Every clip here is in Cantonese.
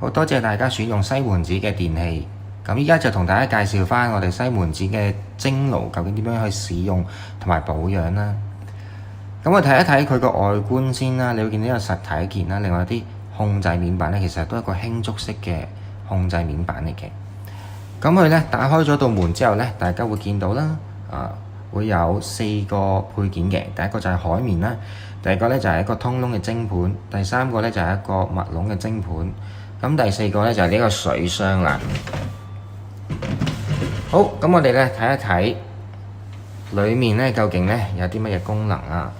好多謝大家選用西門子嘅電器。咁依家就同大家介紹翻我哋西門子嘅蒸爐究竟點樣去使用同埋保養啦。咁我睇一睇佢個外觀先啦，你會見到有實體件啦，另外啲控制面板咧，其實都係一個輕觸式嘅控制面板嚟嘅。咁佢咧打開咗道門之後咧，大家會見到啦，會有4個配件嘅。第一個就係海綿啦，第二個咧就係一個通窿嘅蒸盤，第三個咧就係一個密籠嘅蒸盤，咁第四個咧就係呢個水箱啦。好，咁我哋咧睇一睇裡面咧究竟咧有啲乜嘢功能啊？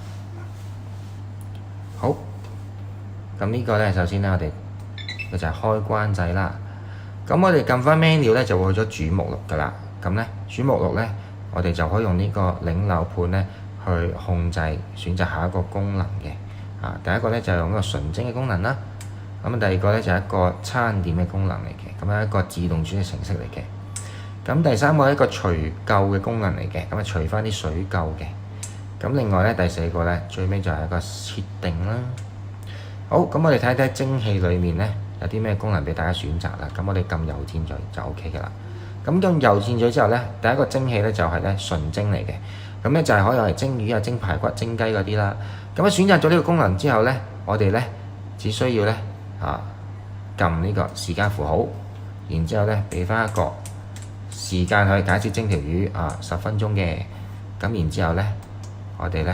好，咁呢個咧首先咧我哋佢就係開關掣啦。咁我哋撳翻 menu 咧就會去咗主目錄噶啦。咁咧主目錄咧我哋就可以用呢個擰扭盤咧去控制選擇下一個功能嘅。第一個咧就係用一個純蒸嘅功能啦。咁第二個咧就係一個餐點嘅功能嚟嘅，咁係一個自動轉嘅程式嚟嘅。咁第三個係一個除垢嘅功能嚟嘅，咁除翻啲水垢嘅。咁另外咧第四個咧最尾就係一個設定啦。好，咁我哋睇睇蒸汽裡面咧有啲咩功能俾大家選擇啦。咁我哋撳右鍵嘴就 OK 嘅啦。咁撳右鍵嘴之後咧，第一個蒸汽咧就係咧純蒸嚟嘅。咁咧就係可以嚟蒸魚啊、蒸排骨、蒸雞嗰啲啦。咁啊選擇咗呢個功能之後咧，我哋咧只需要咧撳呢個時間符號，然之後咧俾翻一個時間去假設蒸條魚10分鐘嘅。咁然之後咧，我哋咧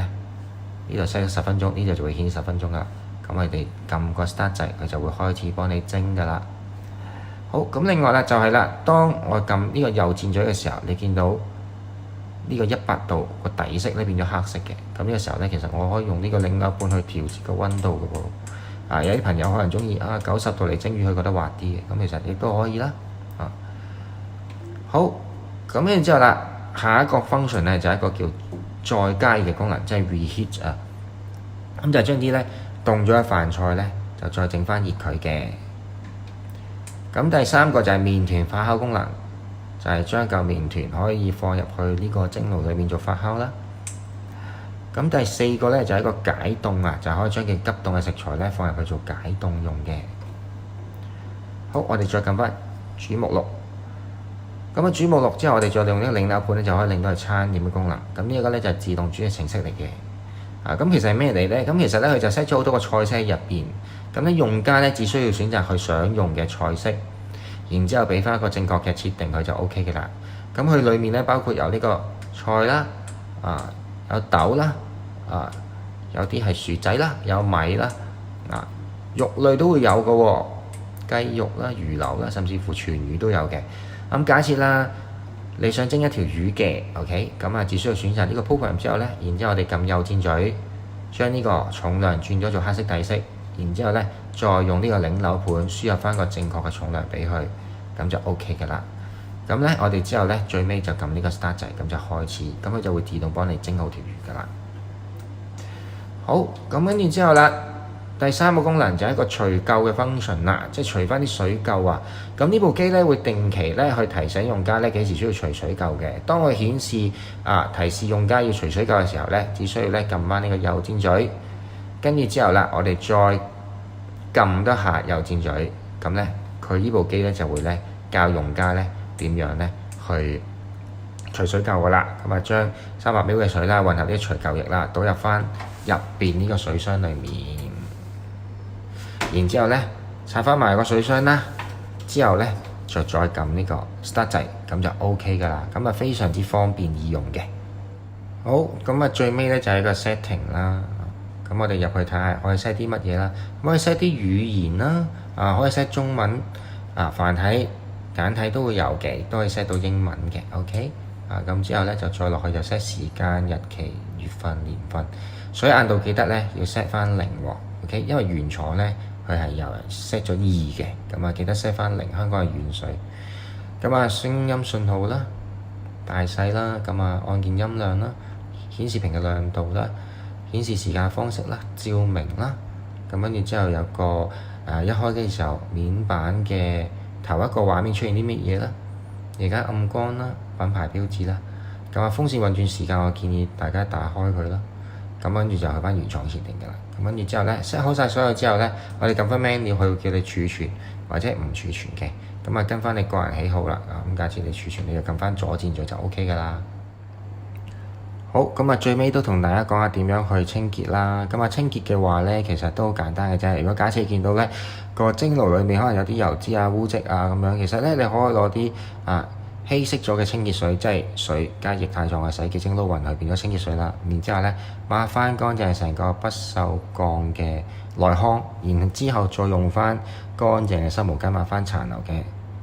呢度 set 咗10分鐘，呢度就會顯示10分鐘噶啦。咁我哋撳個 start 掣，佢就會開始幫你蒸噶啦。好，咁另外啦就係啦，當我撳呢個右鍵嘴嘅時候，你見到呢個100度個底色咧變咗黑色嘅。咁呢個時候咧，其實我可以用呢個擰扭盤去調節個溫度嘅喎。有啲朋友可能中意90度嚟蒸魚，佢覺得滑啲嘅，咁其實亦都可以啦。好，咁然之後啦，下一個 function 咧就係一個叫再加熱嘅功能，即係 reheat 啊。咁就將啲咧凍咗嘅飯菜咧，就再整翻熱佢嘅。咁第三個就係麵團發酵功能，就係將嚿麵團可以放入去呢個蒸爐裏面做發酵啦。咁第四個咧就係一個解凍啊，就可以將件急凍嘅食材咧放入去做解凍用嘅。好，我哋再撳翻主目錄。咁主目錄之後，我哋再用呢個擰扭盤咧，就可以令到係餐點嘅功能。咁呢一個咧就係自動煮嘅程式嚟嘅。咁其實係咩嚟咧？咁其實咧佢就 set 咗好多個菜式喺入邊。咁咧用家咧只需要選擇佢想用嘅菜式，然之後俾翻一個正確嘅設定，佢就 OK 嘅啦。咁佢裡面咧包括有呢個菜啦，有豆啦，有啲係薯仔啦，有米啦，肉類都會有嘅喎，雞肉啦、魚柳啦，甚至乎全魚都有嘅。咁假設啦，你想蒸一條魚嘅 ，OK， 咁只需要選擇呢個 program 之後咧，然之後我哋撳右鍵嘴，將呢個重量轉咗做黑色底色，然之後咧再用呢個擰扭盤輸入翻個正確嘅重量俾佢，咁就 OK 嘅啦。咁咧我哋之後咧最尾就撳呢個 start 掣，咁就開始，咁佢就會自動幫你蒸好條魚噶啦。好，咁跟住之後啦，第三個功能就係一個除垢嘅 function 啦，即係除翻啲水垢啊。咁呢部機咧會定期咧去提醒用家咧幾時需要除水垢嘅。當佢顯示提示用家要除水垢嘅時候咧，只需要咧撳翻呢個右鍵嘴，跟住之後啦，我哋再撳多下右鍵嘴，咁咧佢呢部機咧就會咧教用家咧點樣咧去除水垢噶啦。咁將300 ml 嘅水啦，混合啲除垢液啦，倒入翻入邊呢個水箱裡面，然之後咧拆翻埋個水箱啦，之後咧就再撳呢個 start 掣，咁就 OK 噶啦。咁非常之方便易用嘅。好，咁最尾咧就係一個 setting 啦。咁我哋入去睇下可以 set 啲乜嘢啦。可以 set 啲語言啦，可以 set 中文繁體簡體都會有嘅，亦都可以 set 到英文嘅。OK，咁之後咧就再落去就 set 時間、日期、月份、年份，水硬度記得咧要 set 翻0喎。OK， 因為原廠咧佢係有人 set 咗2嘅，咁記得 set 翻0。香港係軟水。咁聲音信號啦、大細啦，按鍵音量啦、顯示屏嘅亮度啦、顯示時間方式啦、照明啦，咁跟住之後有個一開機嘅時候面板嘅頭一個畫面出現啲乜嘢啦，而家暗光啦、品牌標誌啦，風扇運轉時間我建議大家打開佢啦，咁跟住就去翻原廠設定㗎啦。咁跟住之後咧 set 好晒所有之後咧，我哋撳翻 menu 佢會叫你儲存，或者唔儲存嘅，咁啊跟翻你個人喜好啦。咁假設你儲存，你就撳翻左鍵咗就 OK 噶啦。好，咁啊最尾都同大家講下點樣去清潔啦。咁啊清潔嘅話咧，其實都好簡單嘅啫。如果假設見到咧個蒸爐裏面可能有啲油脂啊、污漬啊咁樣，其實咧你可以攞啲稀釋咗嘅清潔水，即係水加液態狀嘅洗潔精撈勻佢變咗清潔水啦。然之後咧抹翻乾淨成個不鏽鋼嘅內腔，然之後再用翻乾淨嘅濕毛巾抹翻殘留嘅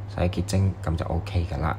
洗潔精，咁就 OK 噶啦。